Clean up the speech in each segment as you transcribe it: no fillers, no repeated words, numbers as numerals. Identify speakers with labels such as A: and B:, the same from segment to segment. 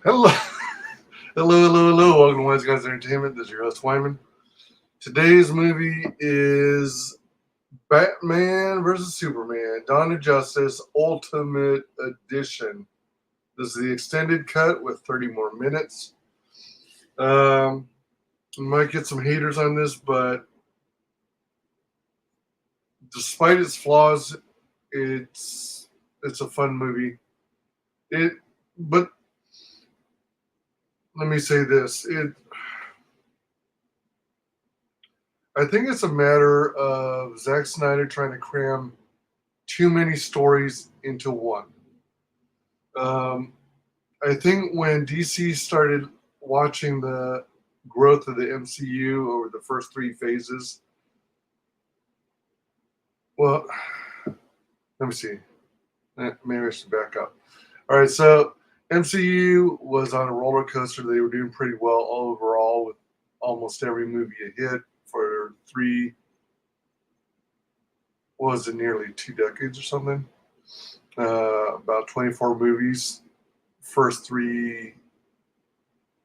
A: Hello, hello. Welcome to WyzGyz Entertainment. This is your host, Wyman. Today's movie is Batman versus Superman, Dawn of Justice Ultimate Edition. This is the extended cut with 30 more minutes. We might get some haters on this, but despite its flaws, it's a fun movie. But let me say this: I think it's a matter of Zack Snyder trying to cram too many stories into one. Um, I think when DC started watching the growth of the MCU over the first three phases, well, let me see. Maybe I should back up. All right, so MCU was on a roller coaster. They were doing pretty well overall with almost every movie a hit for three, what was it, nearly 2 decades or something? About 24 movies, first three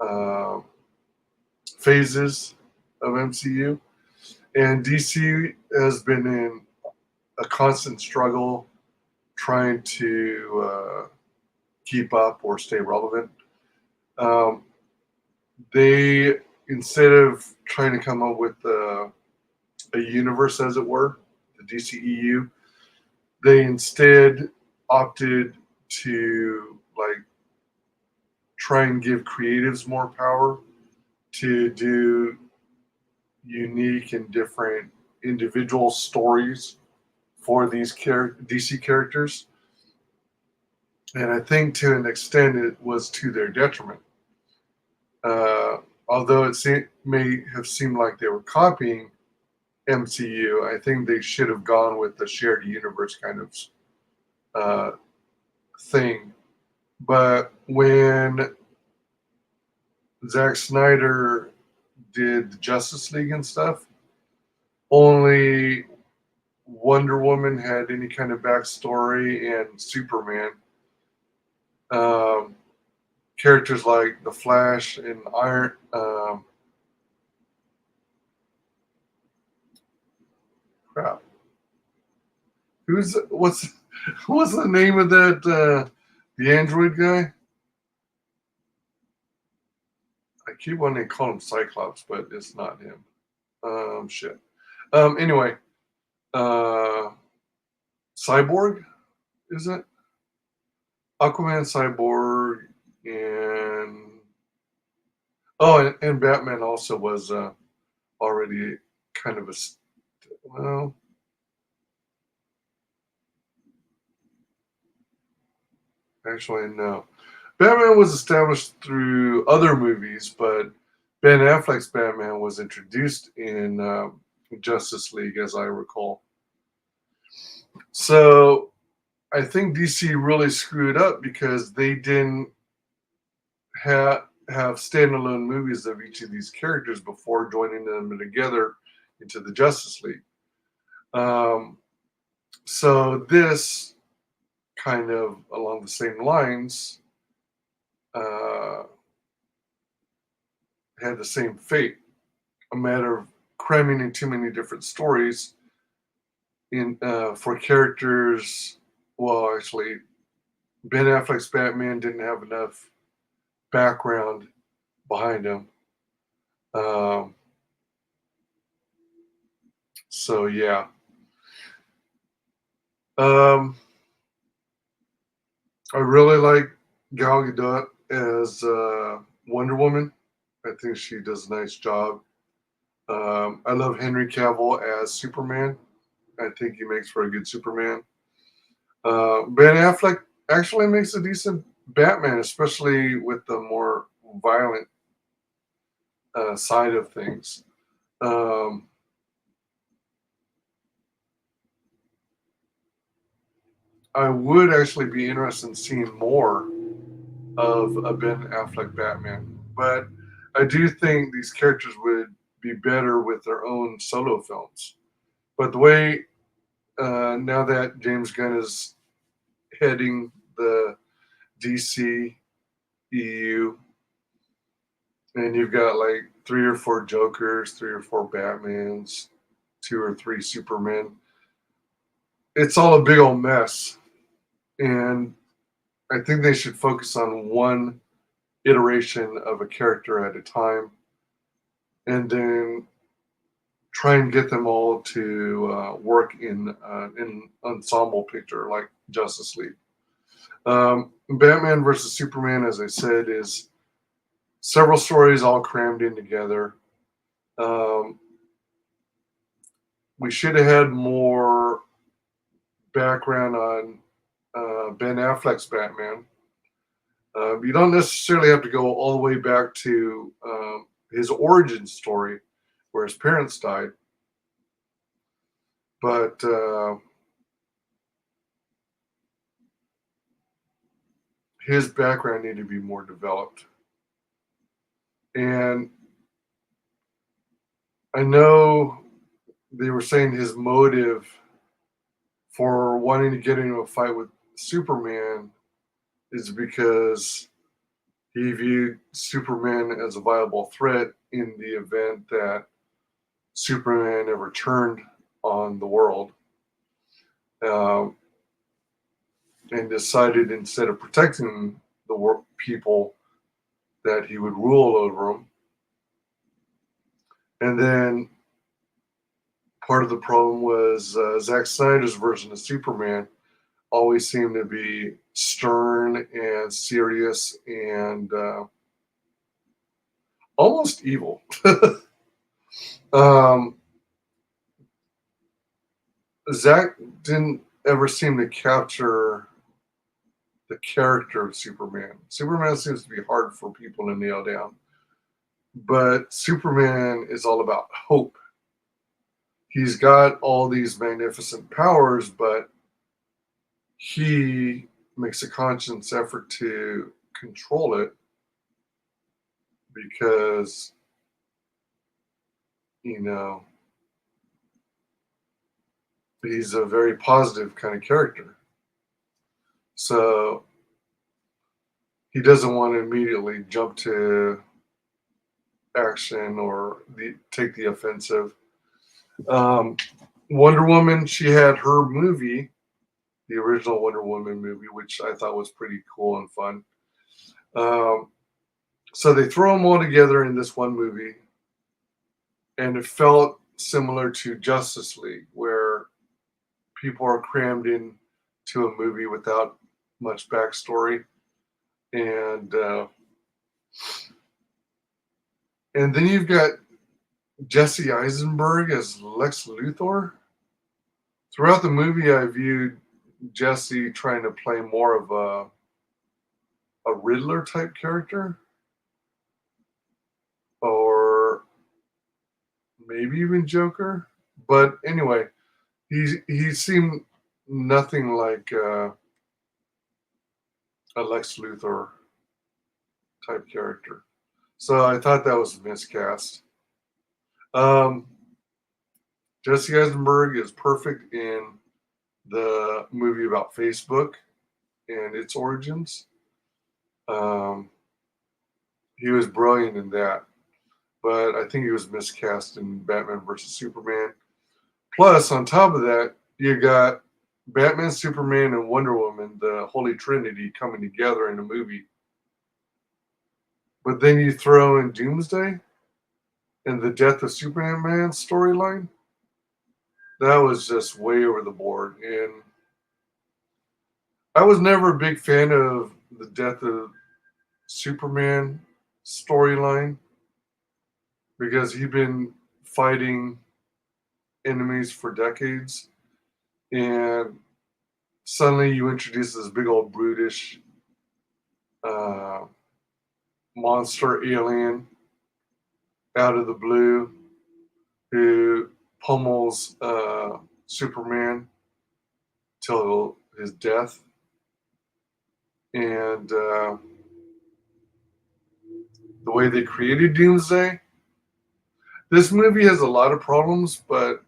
A: uh, phases of MCU. And DC has been in a constant struggle trying to keep up or stay relevant. Um, they, instead of trying to come up with a universe, as it were, the DCEU, they instead opted to try and give creatives more power to do unique and different individual stories for these DC characters. And I think to an extent it was to their detriment. Uh, Although may have seemed like they were copying MCU, I think they should have gone with the shared universe kind of uh, thing. But when Zack Snyder did the Justice League and stuff, only Wonder Woman had any kind of backstory, and Superman. Um, Characters like the Flash and Iron. Crap. Who's what's the name of that? The android guy. I keep wanting to call him Cyclops, but it's not him. Shit. Anyway, uh, Cyborg, is it? Aquaman, Cyborg, and and Batman also was already kind of well. Actually, no. Batman was established through other movies, but Ben Affleck's Batman was introduced in Justice League, as I recall. So I think DC really screwed up because they didn't have standalone movies of each of these characters before joining them together into the Justice League. Um, so this kind of along the same lines uh, had the same fate, a matter of cramming in too many different stories in for characters. Well, actually, Ben Affleck's Batman didn't have enough background behind him. Um, so yeah. Um, I really like Gal Gadot as Wonder Woman. I think she does a nice job. I love Henry Cavill as Superman. I think he makes for a good Superman. Ben Affleck actually makes a decent Batman, especially with the more violent side of things. Um, I would actually be interested in seeing more of a Ben Affleck Batman, but I do think these characters would be better with their own solo films. But the way now that James Gunn is heading the DC, EU, and you've got like 3 or 4 Jokers, 3 or 4 Batmans, 2 or 3 Supermen. It's all a big old mess, and I think they should focus on one iteration of a character at a time, and then try and get them all to work in an ensemble picture like Justice League. Batman versus Superman, as I said, is several stories all crammed in together. Um, we should have had more background on Ben Affleck's Batman. You don't necessarily have to go all the way back to his origin story, where his parents died, but his background needed to be more developed. And I know they were saying his motive for wanting to get into a fight with Superman is because he viewed Superman as a viable threat in the event that Superman ever turned on the world, um, and decided instead of protecting the people that he would rule over them. And then part of the problem was Zack Snyder's version of Superman always seemed to be stern and serious and almost evil. um, Zack didn't ever seem to capture the character of Superman. Superman seems to be hard for people to nail down, but Superman is all about hope. He's got all these magnificent powers, but he makes a conscious effort to control it because, you know, he's a very positive kind of character. So he doesn't want to immediately jump to action or take the offensive. Wonder Woman, she had her movie, the original Wonder Woman movie, which I thought was pretty cool and fun. So they throw them all together in this one movie, and it felt similar to Justice League, where people are crammed in to a movie without much backstory, and then you've got Jesse Eisenberg as Lex Luthor. Throughout the movie, I viewed Jesse trying to play more of a Riddler type character, or maybe even Joker. But anyway, he seemed nothing like a Lex Luthor type character. So I thought that was a miscast. Um, Jesse Eisenberg is perfect in the movie about Facebook and its origins. He was brilliant in that, but I think he was miscast in Batman versus Superman. Plus, on top of that, you got Batman, Superman, and Wonder Woman, the Holy Trinity, coming together in a movie. But then you throw in Doomsday and the Death of Superman storyline. That was just way over the board. And I was never a big fan of the Death of Superman storyline because he'd been fighting enemies for decades, and suddenly you introduce this big old brutish monster alien out of the blue who pummels Superman till his death. And the way they created Doomsday, this movie has a lot of problems, but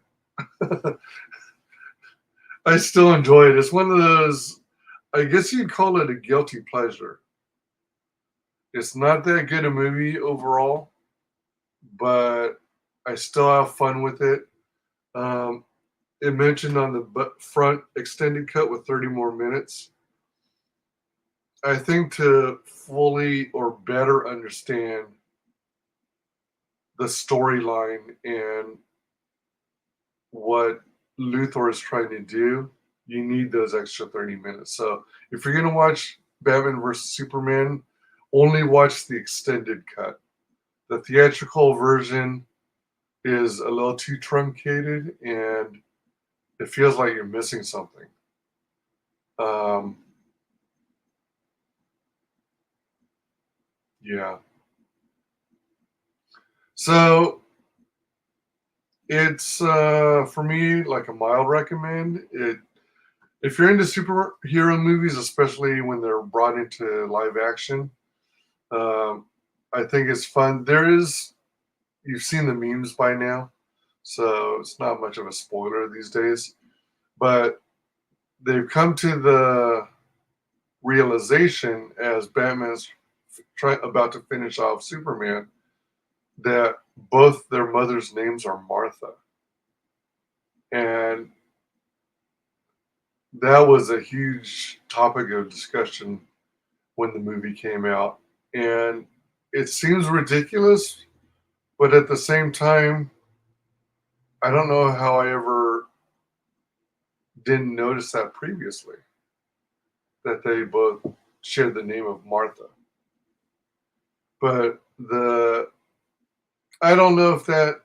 A: I still enjoy it. It's one of those, I guess you'd call it a guilty pleasure. It's not that good a movie overall, but I still have fun with it. Um, it mentioned on the front extended cut with 30 more minutes. I think to fully or better understand the storyline and what Luthor is trying to do, you need those extra 30 minutes. So if you're going to watch Batman versus Superman, only watch the extended cut. The theatrical version is a little too truncated and it feels like you're missing something. Um, yeah. So it's for me like a mild recommend. It if you're into superhero movies, especially when they're brought into live action, um, I think it's fun. You've seen the memes by now, so it's not much of a spoiler these days. But they've come to the realization as Batman's about to finish off Superman that both their mother's names are Martha. And that was a huge topic of discussion when the movie came out. And it seems ridiculous, but at the same time, I don't know how I ever didn't notice that previously, that they both shared the name of Martha. But I don't know if that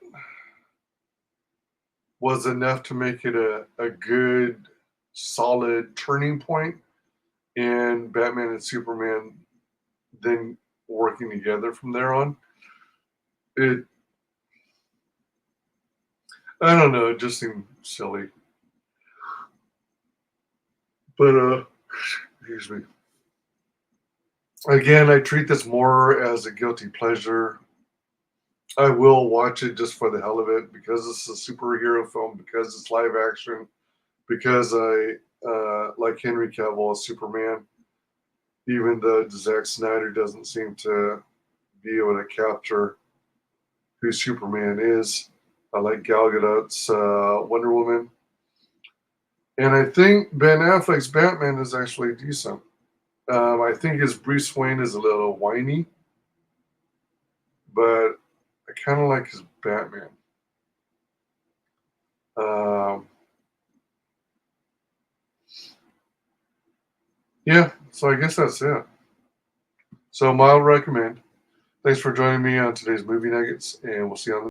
A: was enough to make it a good, solid turning point in Batman and Superman then working together from there on. It, I don't know, it just seemed silly. But, excuse me. Again, I treat this more as a guilty pleasure. I will watch it just for the hell of it because it's a superhero film, because it's live action, because I like Henry Cavill as Superman, even though Zack Snyder doesn't seem to be able to capture who Superman is. I like Gal Gadot's Wonder Woman. And I think Ben Affleck's Batman is actually decent. I think his Bruce Wayne is a little whiny, but I kind of like his Batman. Um, yeah, so I guess that's it. So, mild recommend. Thanks for joining me on today's Movie Nuggets, and we'll see you on the